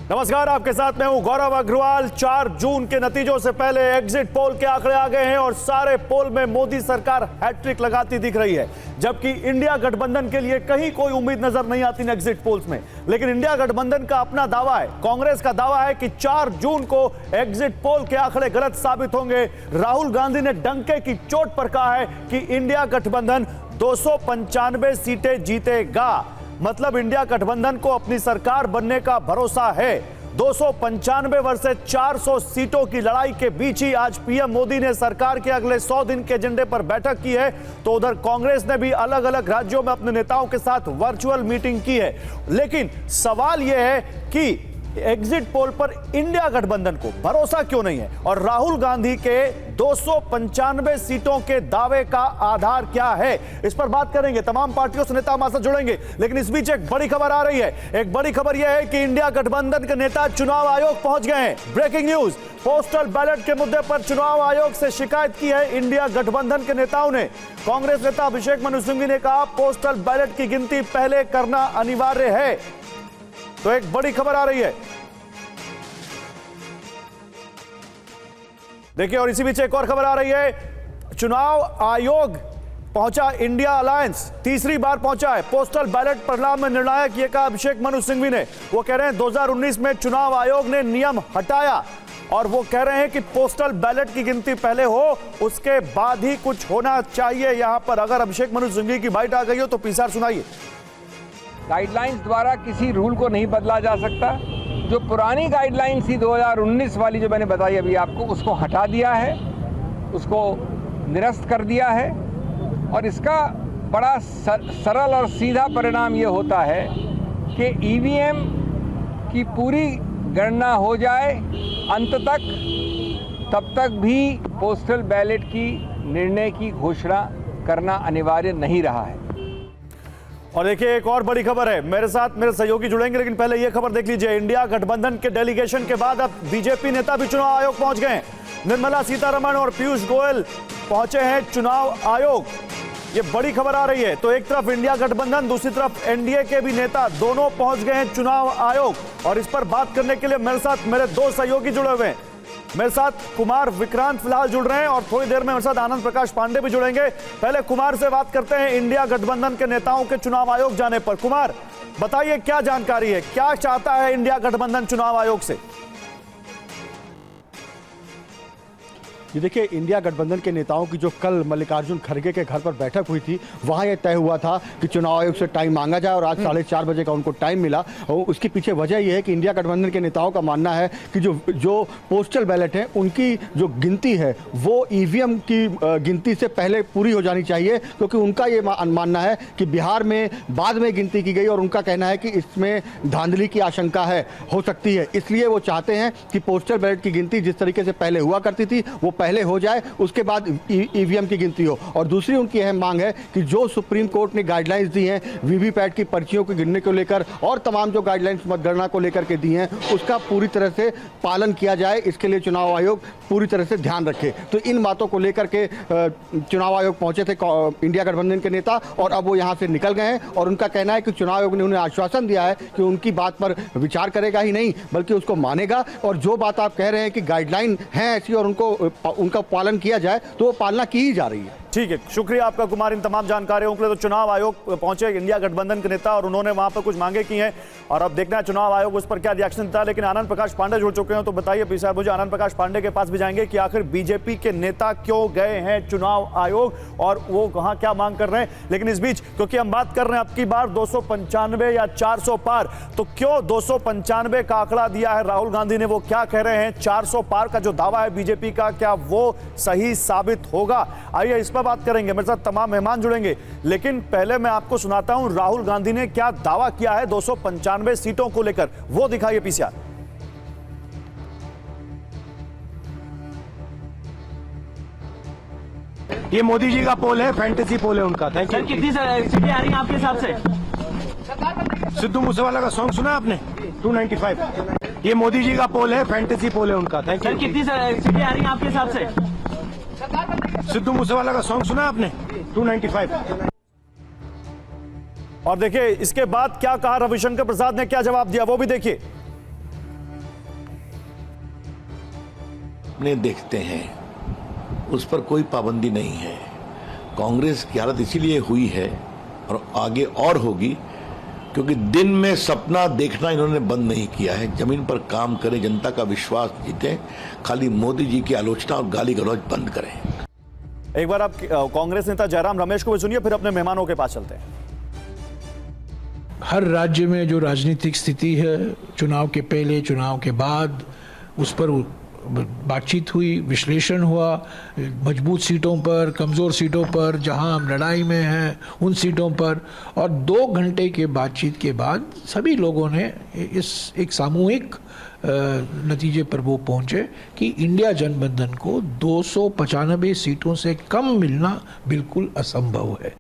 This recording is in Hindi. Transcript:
नमस्कार, आपके साथ मैं हूं गौरव अग्रवाल। 4 जून के नतीजों से पहले एग्जिट पोल के आंकड़े आ गए हैं और सारे पोल में मोदी सरकार हैट्रिक लगाती दिख रही है, जबकि इंडिया गठबंधन के लिए कहीं कोई उम्मीद नजर नहीं आती एग्जिट पोल्स में। लेकिन इंडिया गठबंधन का अपना दावा है, कांग्रेस का दावा है कि 4 जून को एग्जिट पोल के आंकड़े गलत साबित होंगे। राहुल गांधी ने डंके की चोट पर कहा है कि इंडिया गठबंधन 295 सीटें जीतेगा। मतलब इंडिया गठबंधन को अपनी सरकार बनने का भरोसा है। 295 वर्सेस 400 सीटों की लड़ाई के बीच ही आज पीएम मोदी ने सरकार के अगले 100 दिन के एजेंडे पर बैठक की है। तो उधर कांग्रेस ने भी अलग अलग राज्यों में अपने नेताओं के साथ वर्चुअल मीटिंग की है। लेकिन सवाल यह है कि एग्जिट पोल पर इंडिया गठबंधन को भरोसा क्यों नहीं है और राहुल गांधी के 295 सीटों के दावे का आधार क्या है, इस पर बात करेंगे। तमाम पार्टियों से नेता हमारे साथ जुड़ेंगे। लेकिन इस बीच एक बड़ी खबर आ रही है। एक बड़ी खबर यह है कि इंडिया गठबंधन के नेता चुनाव आयोग पहुंच गए हैं। ब्रेकिंग न्यूज, पोस्टल बैलेट के मुद्दे पर चुनाव आयोग से शिकायत की है इंडिया गठबंधन के नेताओं ने। कांग्रेस नेता अभिषेक मनु सिंघवी ने कहा पोस्टल बैलेट की गिनती पहले करना अनिवार्य है। तो एक बड़ी खबर आ रही है, देखिए। और इसी बीच एक और खबर आ रही है, चुनाव आयोग पहुंचा इंडिया अलायंस, तीसरी बार पहुंचा है। पोस्टल बैलेट परिणाम में निर्णायक, ये कहा अभिषेक मनु सिंघवी ने। वो कह रहे हैं 2019 में चुनाव आयोग ने नियम हटाया और वो कह रहे हैं कि पोस्टल बैलेट की गिनती पहले हो, उसके बाद ही कुछ होना चाहिए। यहां पर अगर अभिषेक मनु सिंघवी की बाइट आ गई हो तो पीसीआर सुनाइए। गाइडलाइंस द्वारा किसी रूल को नहीं बदला जा सकता। जो पुरानी गाइडलाइंस थी 2019 वाली जो मैंने बताई अभी आपको, उसको हटा दिया है, उसको निरस्त कर दिया है। और इसका बड़ा सरल और सीधा परिणाम ये होता है कि ईवीएम की पूरी गणना हो जाए अंत तक, तब तक भी पोस्टल बैलेट की निर्णय की घोषणा करना अनिवार्य नहीं रहा है। और देखिए एक और बड़ी खबर है, मेरे साथ मेरे सहयोगी जुड़ेंगे, लेकिन पहले यह खबर देख लीजिए। इंडिया गठबंधन के डेलीगेशन के बाद अब बीजेपी नेता भी चुनाव आयोग पहुंच गए हैं। निर्मला सीतारमण और पीयूष गोयल पहुंचे हैं चुनाव आयोग। ये बड़ी खबर आ रही है। तो एक तरफ इंडिया गठबंधन, दूसरी तरफ एनडीए के भी नेता, दोनों पहुंच गए हैं चुनाव आयोग। और इस पर बात करने के लिए मेरे साथ मेरे 2 सहयोगी जुड़े हुए हैं। मेरे साथ कुमार विक्रांत फिलहाल जुड़ रहे हैं और थोड़ी देर में मेरे साथ आनंद प्रकाश पांडे भी जुड़ेंगे। पहले कुमार से बात करते हैं इंडिया गठबंधन के नेताओं के चुनाव आयोग जाने पर। कुमार, बताइए क्या जानकारी है, क्या चाहता है इंडिया गठबंधन चुनाव आयोग से? ये देखिए, इंडिया गठबंधन के नेताओं की जो कल मल्लिकार्जुन खड़गे के घर पर बैठक हुई थी, वहाँ ये तय हुआ था कि चुनाव आयोग से टाइम मांगा जाए और आज 4:30 बजे का उनको टाइम मिला। और उसके पीछे वजह ये है कि इंडिया गठबंधन के नेताओं का मानना है कि जो पोस्टल बैलेट है उनकी जो गिनती है वो ईवीएम की गिनती से पहले पूरी हो जानी चाहिए, क्योंकि उनका ये मानना है कि बिहार में बाद में गिनती की गई और उनका कहना है कि इसमें धांधली की आशंका हो सकती है। इसलिए वो चाहते हैं कि पोस्टल बैलेट की गिनती जिस तरीके से पहले हुआ करती थी वो पहले हो जाए, उसके बाद ईवीएम की गिनती हो। और दूसरी उनकी अहम मांग है कि जो सुप्रीम कोर्ट ने गाइडलाइंस दी हैं वीवीपैट की पर्चियों को गिनने को लेकर और तमाम जो गाइडलाइंस मतगणना को लेकर के दी हैं उसका पूरी तरह से पालन किया जाए, इसके लिए चुनाव आयोग पूरी तरह से ध्यान रखे। तो इन बातों को लेकर के चुनाव आयोग पहुंचे थे इंडिया गठबंधन के नेता और अब वो यहाँ से निकल गए हैं। और उनका कहना है कि चुनाव आयोग ने उन्हें आश्वासन दिया है कि उनकी बात पर विचार करेगा ही नहीं बल्कि उसको मानेगा। और जो बात आप कह रहे हैं कि गाइडलाइन है ऐसी और उनका पालन किया जाए तो वो पालना की ही जा रही है। ठीक है, शुक्रिया आपका कुमार इन तमाम जानकारियों के लिए। तो चुनाव आयोग पहुंचे इंडिया गठबंधन के नेता और उन्होंने वहां पर कुछ मांगे की हैं और अब देखना है चुनाव आयोग उस पर क्या रिएक्शन देता है। लेकिन आनंद प्रकाश पांडे जुड़ चुके हैं, तो बताइए पीसीआर मुझे आनंद प्रकाश पांडे के पास भी जाएंगे कि आखिर बीजेपी के नेता क्यों गए हैं चुनाव आयोग और वो कहां क्या मांग कर रहे हैं। लेकिन इस बीच क्योंकि हम बात कर रहे हैं अब की बार 295 या 400 पार, तो क्यों 295 का आंकड़ा दिया है राहुल गांधी ने, वो क्या कह रहे हैं? 400 पार का जो दावा है बीजेपी का, क्या वो सही साबित होगा? आइए इस पर बात करेंगे। मेरे साथ तमाम मेहमान जुड़ेंगे, लेकिन पहले मैं आपको सुनाता हूं राहुल गांधी ने क्या दावा किया है 295 सीटों को लेकर, वो दिखाइए पीसीआर। ये मोदी जी का पोल है, फैंटेसी पोल है उनका। Thank you. कितनी सीटें आ रही हैं आपके हिसाब से? सिद्धू मूसेवाला का सॉन्ग सुना आपने? 295। ये मोदी जी का पोल है, फैंटेसी पोल है उनका। Thank you. कितनी सीटें आ रही हैं आपके हिसाब से? सिद्धू मूसेवाला का सॉन्ग सुना आपने? 295। और देखिए इसके बाद क्या कहा रविशंकर प्रसाद ने, क्या जवाब दिया वो भी देखिए। सपने देखते हैं उस पर कोई पाबंदी नहीं है। कांग्रेस की हालत इसीलिए हुई है और आगे और होगी क्योंकि दिन में सपना देखना इन्होंने बंद नहीं किया है। जमीन पर काम करें, जनता का विश्वास जीतें, खाली मोदी जी की आलोचना और गाली गलौज बंद करें। एक बार आप कांग्रेस नेता जयराम रमेश को भी सुनिए, फिर अपने मेहमानों के पास चलते हैं। हर राज्य में जो राजनीतिक स्थिति है, चुनाव के पहले चुनाव के बाद, उस पर बातचीत हुई, विश्लेषण हुआ, मजबूत सीटों पर, कमज़ोर सीटों पर, जहां हम लड़ाई में हैं उन सीटों पर, और 2 घंटे के बातचीत के बाद सभी लोगों ने इस एक सामूहिक नतीजे पर वो पहुंचे कि इंडिया गठबंधन को 295 सीटों से कम मिलना बिल्कुल असंभव है।